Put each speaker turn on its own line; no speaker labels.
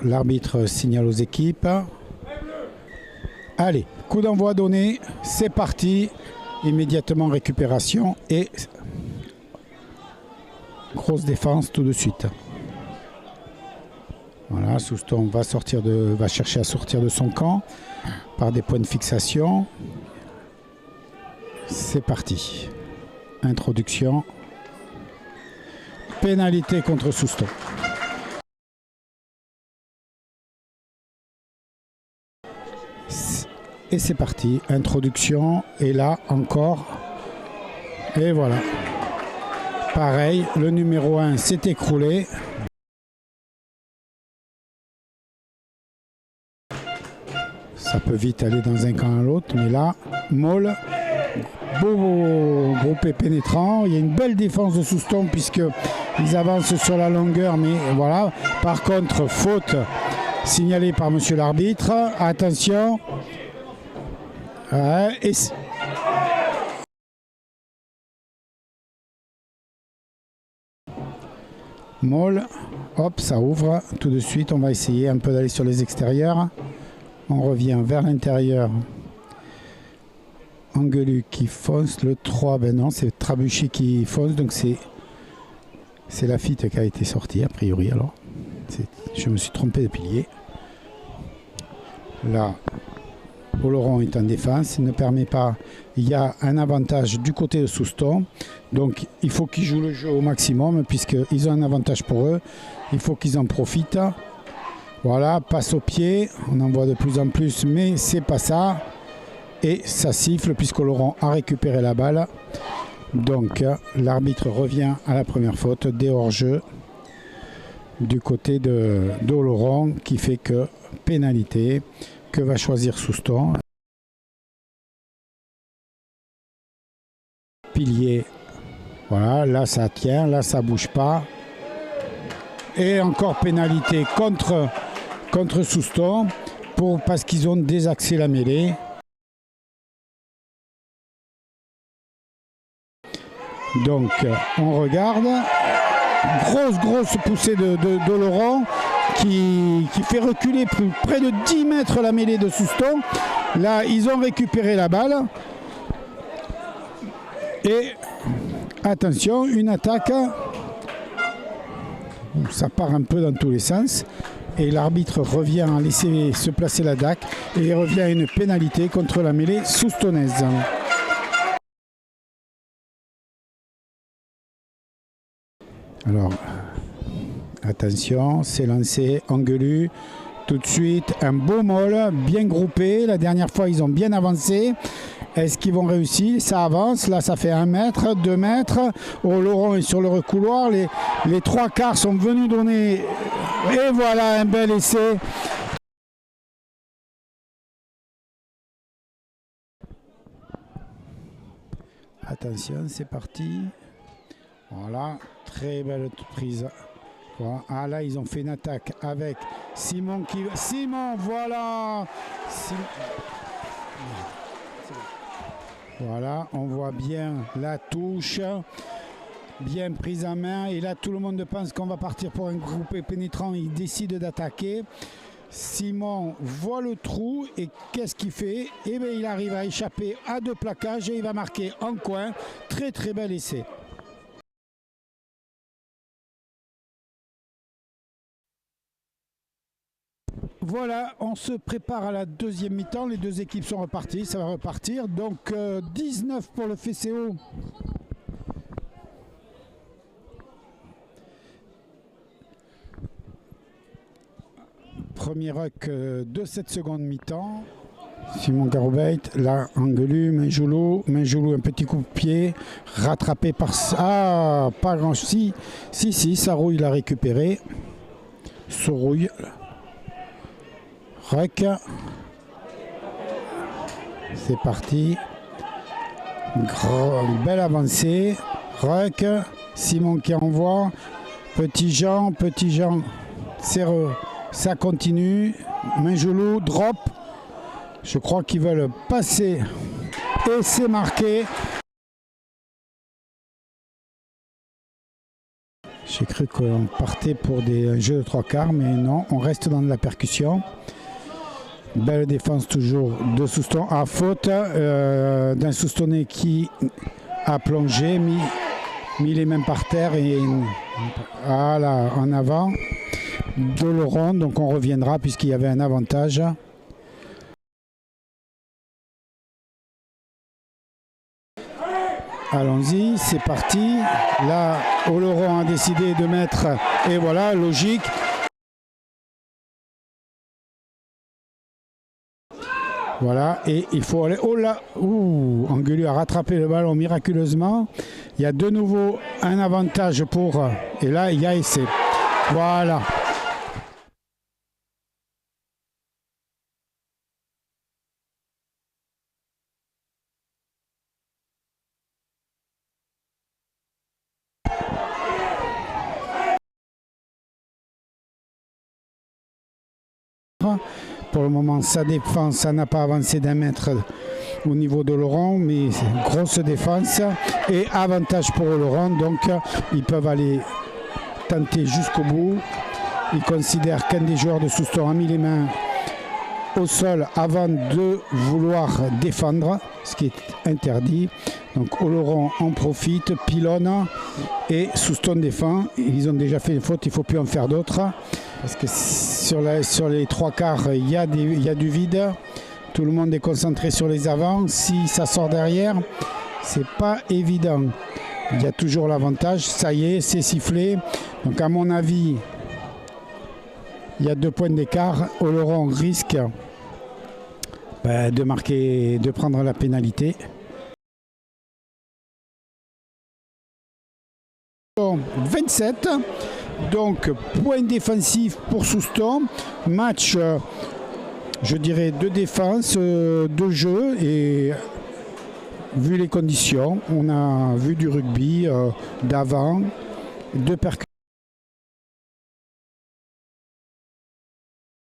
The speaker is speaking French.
L'arbitre signale aux équipes. Allez, coup d'envoi donné, c'est parti. Immédiatement récupération et grosse défense tout de suite. Voilà, Souston va chercher à sortir de son camp par des points de fixation. C'est parti. Introduction. Pénalité contre Souston. Et c'est parti, introduction, et là encore, et voilà. Pareil, le numéro 1 s'est écroulé. Ça peut vite aller dans un camp à l'autre, mais là, Moll, beau groupé pénétrant. Il y a une belle défense de Souston puisqu'ils avancent sur la longueur, mais voilà. Par contre, faute signalée par monsieur l'arbitre. Attention. Moll, hop, ça ouvre tout de suite. On va essayer un peu d'aller sur les extérieurs. On revient vers l'intérieur. Angelus qui fonce, le 3, ben non, c'est Trabuchy qui fonce, donc c'est Lafitte qui a été sorti a priori. Alors, je me suis trompé de pilier. Là, Oloron est en défense, il ne permet pas. Il y a un avantage du côté de Souston, donc il faut qu'ils jouent le jeu au maximum puisqu'ils ont un avantage pour eux. Il faut qu'ils en profitent. Voilà, passe au pied, on en voit de plus en plus, mais c'est pas ça. Et ça siffle puisque Oloron a récupéré la balle. Donc l'arbitre revient à la première faute des hors-jeu du côté de Oloron qui fait que pénalité. Que va choisir Souston. Pilier. Voilà, là ça tient, là ça bouge pas. Et encore pénalité contre Souston parce qu'ils ont désaxé la mêlée. Donc on regarde. Grosse poussée de Oloron. Qui fait reculer près de 10 mètres la mêlée de Souston. Là, ils ont récupéré la balle. Et attention, une attaque. Ça part un peu dans tous les sens. Et l'arbitre revient à laisser se placer la DAC. Et il revient à une pénalité contre la mêlée soustonnaise. Alors... Attention, c'est lancé, Angelus, tout de suite, un beau Moll, bien groupé. La dernière fois, ils ont bien avancé. Est-ce qu'ils vont réussir? Ça avance, là ça fait 1 mètre, 2 mètres. Oloron est sur le recouloir, les 3 quarts sont venus donner. Et voilà, un bel essai. Attention, c'est parti. Voilà, très belle prise. Ah là, ils ont fait une attaque avec Simon qui... Simon, voilà. Voilà, on voit bien la touche. Bien prise en main. Et là, tout le monde pense qu'on va partir pour un groupé pénétrant. Il décide d'attaquer. Simon voit le trou et qu'est-ce qu'il fait? Eh bien, il arrive à échapper à 2 plaquages et il va marquer en coin. Très, très bel essai. Voilà, on se prépare à la deuxième mi-temps. Les 2 équipes sont reparties, ça va repartir. Donc 19 pour le FCO. Premier ruck de cette seconde mi-temps. Simon Garobeit, là Angelus, Menjoulou, un petit coup de pied, rattrapé par... Ah, pas grand... Si, Sarouille l'a récupéré. Sarouille. Ruck, c'est parti, belle avancée, Ruck, Simon qui envoie, Petit Jean, ça continue, Menjoulou, drop, je crois qu'ils veulent passer et c'est marqué. J'ai cru qu'on partait pour un jeu de 3/4, mais non, on reste dans de la percussion. Belle défense toujours de Soustons à faute d'un Soustonnais qui a plongé, mis les mains par terre et voilà, en avant de Laurent. Donc on reviendra puisqu'il y avait un avantage. Allons-y, c'est parti. Là, Oloron a décidé de mettre, et voilà, logique. Voilà, et il faut aller. Oh là, Anguelu a rattrapé le ballon miraculeusement. Il y a de nouveau un avantage pour. Et là, il y a essai. Voilà. Pour le moment, sa défense, ça n'a pas avancé d'1 mètre au niveau de Laurent, mais c'est une grosse défense et avantage pour Laurent. Donc, ils peuvent aller tenter jusqu'au bout. Ils considèrent qu'un des joueurs de Soustons a mis les mains au sol avant de vouloir défendre, ce qui est interdit. Donc, Oloron en profite, pilonne et Soustons défend. Ils ont déjà fait une faute, il ne faut plus en faire d'autres. Parce que sur les 3/4, il y a du vide. Tout le monde est concentré sur les avants. Si ça sort derrière, c'est pas évident. Il y a toujours l'avantage. Ça y est, c'est sifflé. Donc à mon avis, il y a 2 points d'écart. Oloron risque de marquer, de prendre la pénalité. 27. Donc, point défensif pour Soustons. Match, je dirais, de défense, de jeu. Et vu les conditions, on a vu du rugby d'avant, de percussion.